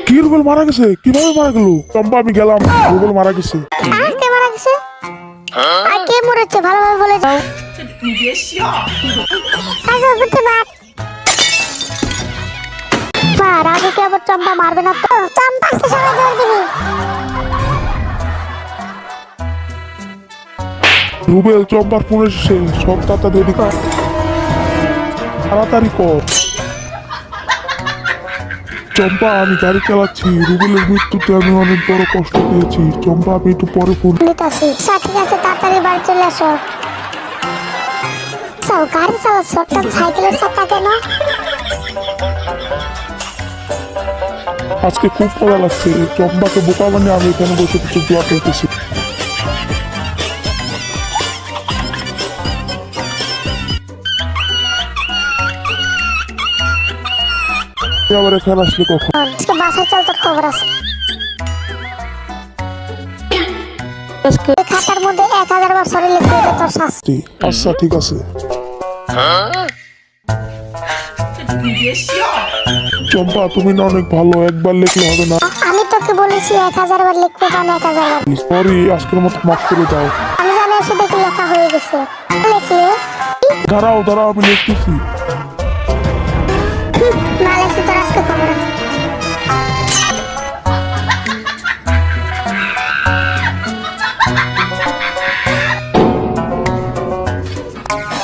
কি রুবেল মারা গেছে? কিভাবে মারা গেল? চম্পা আমি গেলাম, রুবেল মারা গেছে। কে মারা গেছে? আর কে মরেছে ভালোভাবে বলে যাও। রাজু কি আবার চম্পা মারবে না তো? চম্পাকে সবাই ধরে দিবি। রুবেল চম্পার ফোন এসেছে, সব তাড়াতাড়ি রেডি কর, তাড়াতাড়ি কর। চম্পা আমি গাড়ি চালাচ্ছি, রুবেলের মৃত্যুতে আমি অনেক বড় কষ্ট পেয়েছি। চম্পা আমি একটু পরে ফোন। ঠিক আছে তাড়াতাড়ি বাড়ি চলে আসো। গাড়ি চালাচ্ছ, একটা সাইকেলের চাকা কেন? আজকে খুব মজা লাগছে, চম্পাকে বোকা বানিয়ে আমি এখানে বসে কিছু দোয়া করতেছি। আবার এখানে আসলে কখন? বাসায় চল, তোর খবর আছে। খাতার মধ্যে 1000 বার সরি লিখতে হবে তোর শাস্তি। আচ্ছা ঠিক আছে। চম্পা তুমি না অনেক ভালো, একবার লিখলে হবে না? আমি তোকে বলেছি 1000 বার লিখতে, জানি 1000 বার। সরি, আজকের মতো মাফ করে দাও। আমি জানি এসে দেখি লেখা হয়ে গেছে। লিখলে দাঁড়াও দাঁড়াও, আমি লিখতেছি। না লিখতে তোর আজকে খবর আছে।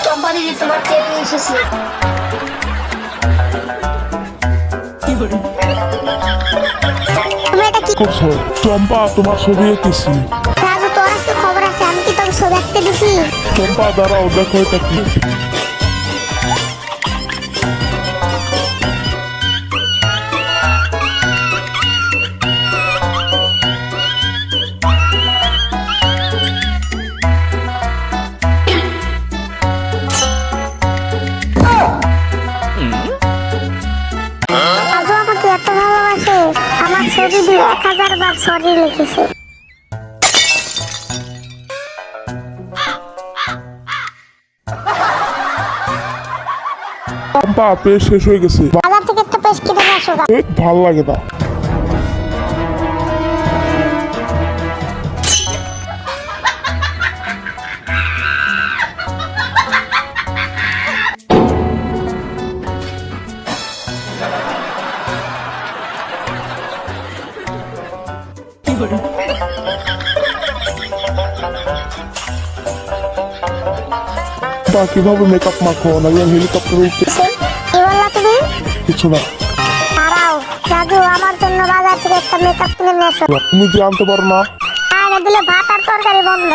কোম্পানি তোমার ট্রেন এসেছে। তুমি এটা কি করছো? চম্পা তোমার ছবি এঁকেছি। রাজু, তোর আজকে খবর আছে। আমি কি তোকে ছবি আঁকতে দিছি? চম্পা দাঁড়াও, দেখো এটা কি। রাজু আমাকে এত ভালোবাসে, আমার ছবি দিয়ে 1000 বার সরি লিখেছে। চম্পা পেজ শেষ হয়ে গেছে। বাজার থেকে একটা পেস্ট কিনে নিয়ে আসো। ভাল লাগে না। বা কিভাবে মেকআপ মাখো না হেলিকপ্টার উঠতে? কি বললা তুমি? কিছু না। দাঁড়াও রাজু, আমার জন্য বাজার থেকে একটা মেকআপ কিনে নিয়ে আসো। তুমি কি আনতে পারো না? না দিলে ভাত আর তরকারি বন্ধ।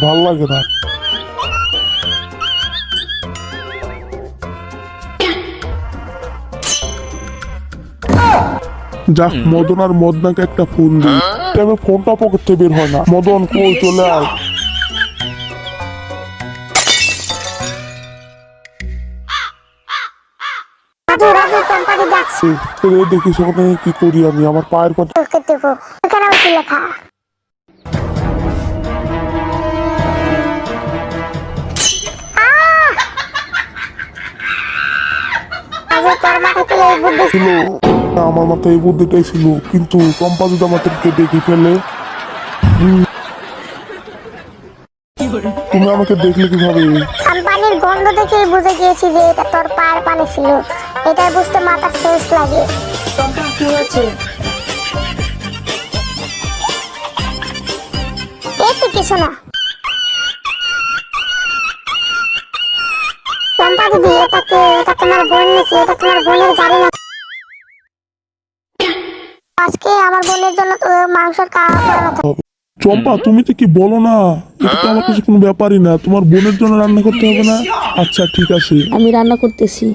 ভাল লাগে না। যাক, মদন আর মদনাকে একটা ফোন দিই। তবে ফোনটা পকেট থেকে বের হয় না। মদন কই, চলে আয়। রাজু রাজু কোম্পানি যাচ্ছে। দেখিস ওখানে কি করি আমি, আমার পায়ের পাশে। তোকে দেবো। এখানে কি লেখা? রাজু তোর মাথায় তো এই বুদ্ধি ছিল না, আমার মাথায় এই বুদ্ধিটাই ছিল, কিন্তু চম্পা যদি আমাদেরকে দেখে ফেলে। তুমি আমাকে দেখলে কিভাবে? পানির গন্ধ দেখেই বুঝে গিয়েছি যে এটা তোর পায়ের পানি ছিল। এটাই বুঝতে মাথার সেন্স লাগে। কি হয়েছে? এই তো কিছু না। চম্পা দিদি, এটা তোমার বোন নাকি? এটা তোমার বোনের গাড়ি না? আজকে আমার বোনের জন্য তো মাংসের খাওয়া করানো। চম্পা তুমি তো কি বলো না, এটা তো আমার কাছে কোনো ব্যাপারই না। তোমার বোনের জন্য রান্না করতে হবে না? আচ্ছা ঠিক আছে, আমি রান্না করতেছি।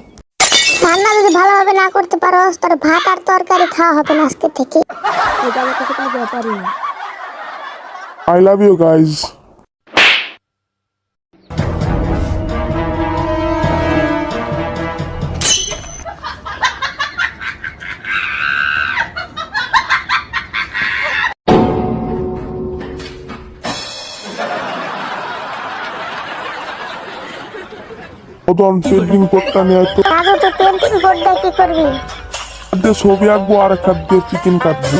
রান্না যদি ভালোভাবে না করতে পারো, তাহলে ভাত আর তরকারি খাওয়া হবে না আজকে থেকে। এটা আমার কাছে কোনো ব্যাপারই না। I love you guys. Madan painting বোর্ডটা নিয়ে তো। রাজু, তুই পেন্টিং বোর্ড দিয়ে কি করবি? হাত দিয়ে ছবি আঁকবো আর এক হাত দিয়ে চিকেন কাটবো।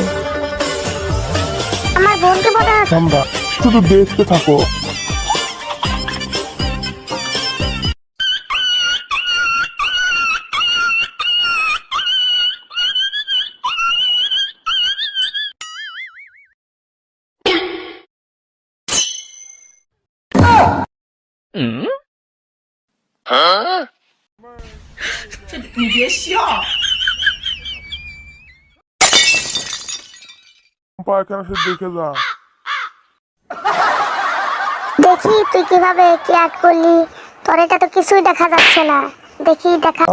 আমার বোনকে মনে হচ্ছে ঠান্ডা, শুধু দেখতে থাকো। এখানে সে দেখে যা। দেখি তুই কিভাবে কি আর্ট করলি, তোর এটা তো কিছুই দেখা যাচ্ছে না। দেখি দেখা।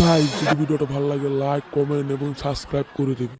গাইস, যদি ভিডিওটা ভালো লাগে লাইক, কমেন্ট এবং সাবস্ক্রাইব করে দেবে।